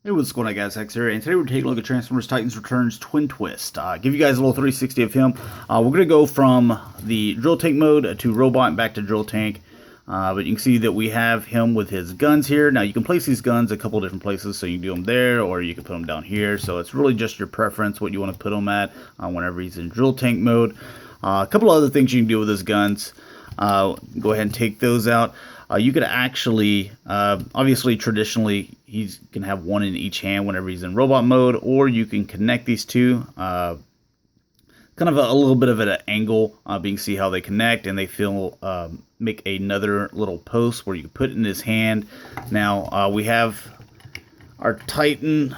Hey, what's going on, guys? X here, and today we're taking a look at Transformers Titans Returns Twin Twist. Give you guys a little 360 of him. We're going to go from the drill tank mode to robot and back to drill tank. But you can see that we have him with his guns here. Now, you can place these guns a couple different places, so you can do them there, or you can put them down here. So it's really just your preference, what you want to put them at whenever he's in drill tank mode. A couple other things you can do with his guns. Go ahead and take those out. You could actually, obviously, traditionally, he can have one in each hand whenever he's in robot mode, or you can connect these two, kind of a little bit of an angle, being see how they connect, and they feel make another little post where you can put it in his hand. Now we have our Titan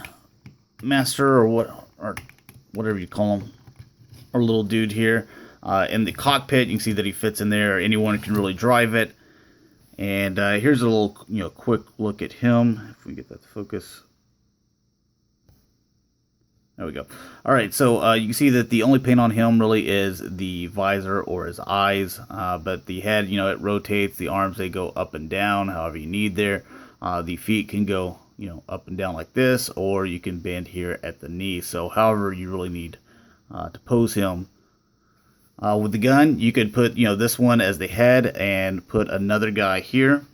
Master, or whatever you call him, our little dude here in the cockpit. You can see that he fits in there. Anyone can really drive it. And here's a little, quick look at him. If we get that to focus. There we go. All right, so you can see that the only paint on him really is the visor or his eyes. But the head, it rotates. The arms, they go up and down, however you need there. The feet can go, up and down like this, or you can bend here at the knee. So however you really need to pose him. With the gun, you could put, this one as the head and put another guy here.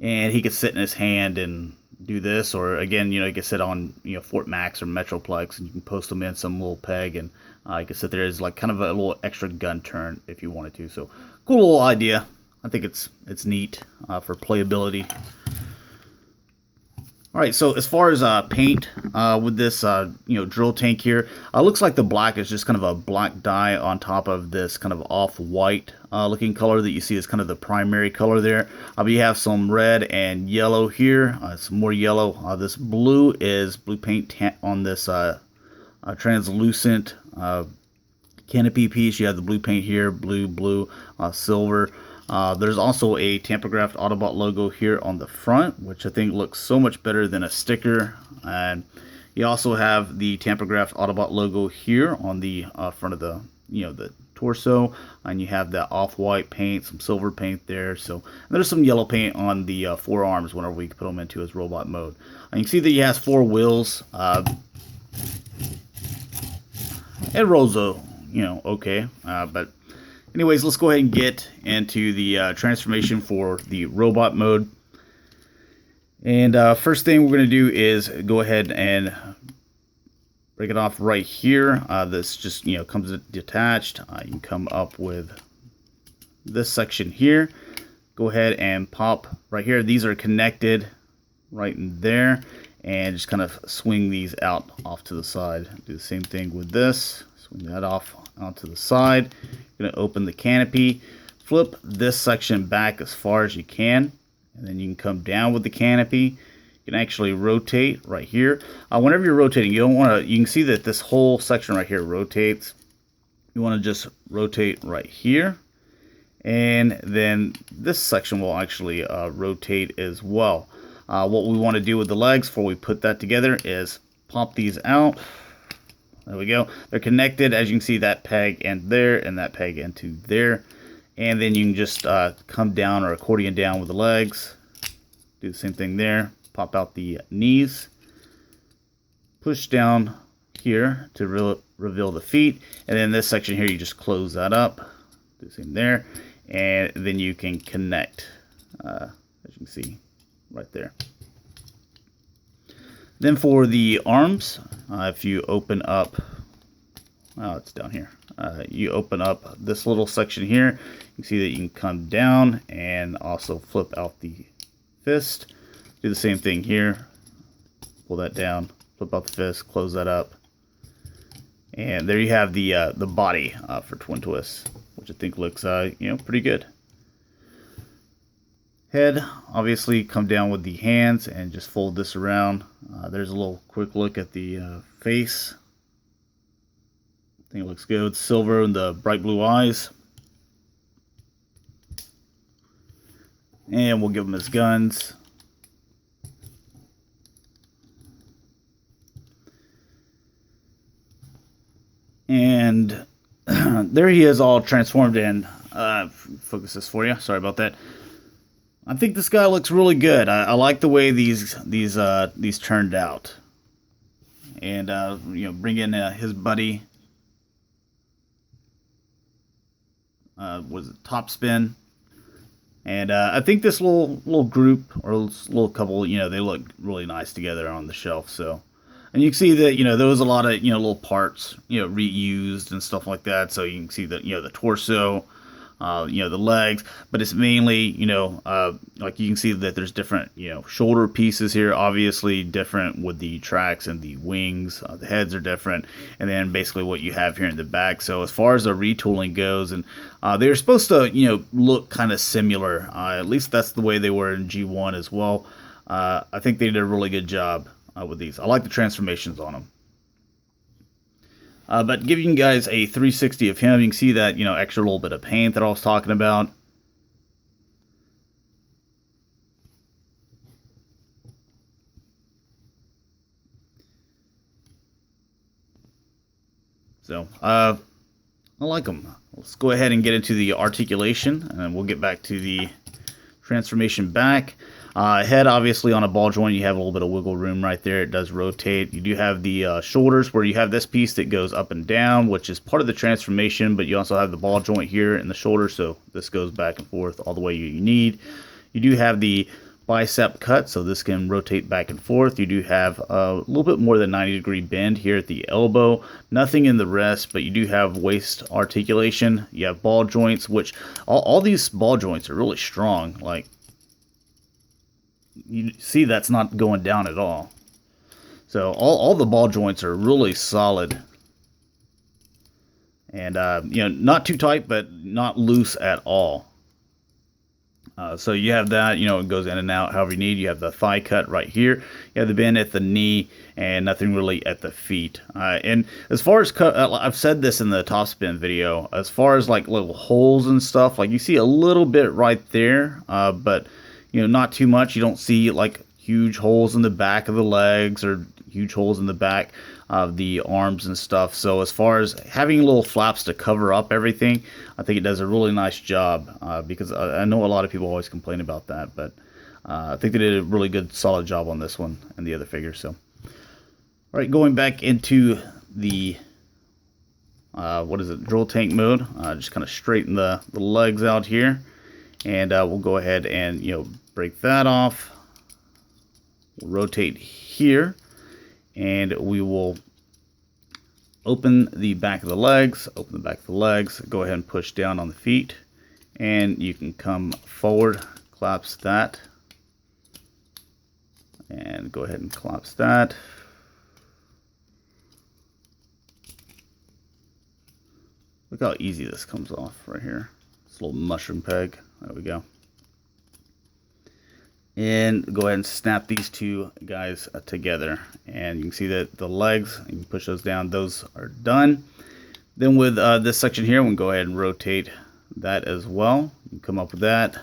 And he could sit in his hand and do this. Or, again, you could sit on, Fort Max or Metroplex, and you can post them in some little peg. And you can sit there as, like, kind of a little extra gun turn if you wanted to. So, cool little idea. I think it's neat for playability. All right, so as far as paint with this, drill tank here, looks like the black is just kind of a black dye on top of this kind of off-white looking color that you see as kind of the primary color there. But you have some red and yellow here, some more yellow. This blue is blue paint on this translucent canopy piece. You have the blue paint here, blue, silver. There's also a Tamper-Graphed Autobot logo here on the front, which I think looks so much better than a sticker. And you also have the Tamper-Graphed Autobot logo here on the front of the, the torso. And you have that off-white paint, some silver paint there. So there's some yellow paint on the forearms whenever we put them into his robot mode. And you can see that he has 4 wheels. It rolls, okay, but anyways, let's go ahead and get into the transformation for the robot mode. And first thing we're going to do is go ahead and break it off right here. This just, comes detached. You can come up with this section here. Go ahead and pop right here. These are connected right in there. And just kind of swing these out off to the side. Do the same thing with this. Swing that off onto the side. You're going to open the canopy, flip this section back as far as you can, and then you can come down with the canopy. You can actually rotate right here. Whenever you're rotating, you don't want to. You can see that this whole section right here rotates. You want to just rotate right here, and then this section will actually rotate as well. What we want to do with the legs before we put that together is pop these out. There we go. They're connected, as you can see, that peg and there, and that peg into there. And then you can just come down or accordion down with the legs. Do the same thing there. Pop out the knees. Push down here to reveal the feet. And then this section here, you just close that up. Do the same there. And then you can connect, as you can see, right there. Then for the arms, if you open up, it's down here. You open up this little section here. You can see that you can come down and also flip out the fist. Do the same thing here. Pull that down, flip out the fist, close that up. And there you have the body for Twin Twist, which I think looks pretty good. Head, obviously, come down with the hands and just fold this around. There's a little quick look at the face. I think it looks good. Silver and the bright blue eyes. And we'll give him his guns. And there he is, all transformed in. Focus this for you. Sorry about that. I think this guy looks really good. I like the way these turned out. And bring in his buddy. Was it Top Spin? And I think this little group or little couple, they look really nice together on the shelf. So, and you can see that there was a lot of little parts reused and stuff like that. So you can see that the torso, the legs, but it's mainly like you can see that there's different shoulder pieces here. Obviously different with the tracks and the wings. The heads are different, and then basically what you have here in the back. So as far as the retooling goes, and they're supposed to look kind of similar. At least that's the way they were in G1 as well. I think they did a really good job with these. I like the transformations on them. But giving you guys a 360 of him, you can see that, extra little bit of paint that I was talking about. So, I like them. Let's go ahead and get into the articulation, and then we'll get back to the transformation back. Head, obviously, on a ball joint, you have a little bit of wiggle room right there. It does rotate. You do have the shoulders where you have this piece that goes up and down, which is part of the transformation, but you also have the ball joint here in the shoulder, so this goes back and forth all the way you need. You do have the bicep cut, so this can rotate back and forth. You do have a little bit more than 90-degree bend here at the elbow. Nothing in the rest, but you do have waist articulation. You have ball joints, which all these ball joints are really strong. Like, you see that's not going down at all. So all the ball joints are really solid. And, not too tight, but not loose at all. So you have that, it goes in and out however you need. You have the thigh cut right here. You have the bend at the knee and nothing really at the feet. And as far as cut, I've said this in the top spin video, as far as like little holes and stuff, like you see a little bit right there, but not too much. You don't see like huge holes in the back of the legs or huge holes in the back of the arms and stuff. So as far as having little flaps to cover up everything, I think it does a really nice job, because I know a lot of people always complain about that, but I think they did a really good solid job on this one and the other figures. So, all right, going back into the drill tank mode, just kind of straighten the legs out here. And we'll go ahead and break that off. We'll rotate here, and we will open the back of the legs. Open the back of the legs. Go ahead and push down on the feet, and you can come forward, collapse that, and go ahead and collapse that. Look how easy this comes off right here. It's a little mushroom peg. There we go. And go ahead and snap these two guys together. And you can see that the legs, you can push those down. Those are done. Then with this section here, we can go ahead and rotate that as well. You can come up with that.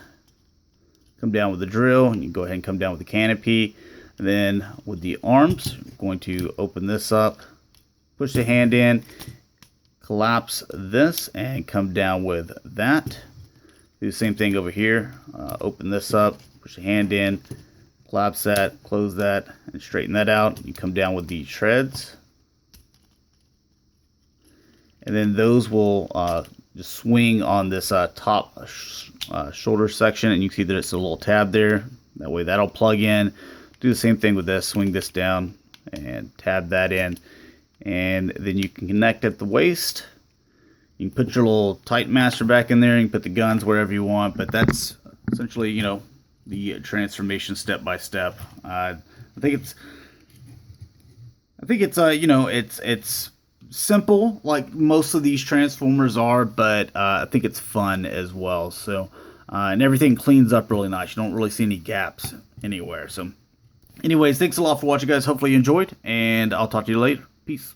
Come down with the drill. And you can go ahead and come down with the canopy. And then with the arms, I'm going to open this up. Push the hand in. Collapse this and come down with that. Do the same thing over here. Open this up, push the hand in, collapse that, close that, and straighten that out. You come down with the treads. And then those will just swing on this top shoulder section, and you can see that it's a little tab there. That way that'll plug in. Do the same thing with this. Swing this down and tab that in. And then you can connect at the waist. You can put your little tight master back in there. You can put the guns wherever you want, but that's essentially, the transformation step by step. I think it's it's simple like most of these Transformers are, but I think it's fun as well. So and everything cleans up really nice. You don't really see any gaps anywhere. So anyways, thanks a lot for watching, guys. Hopefully you enjoyed, and I'll talk to you later. Peace.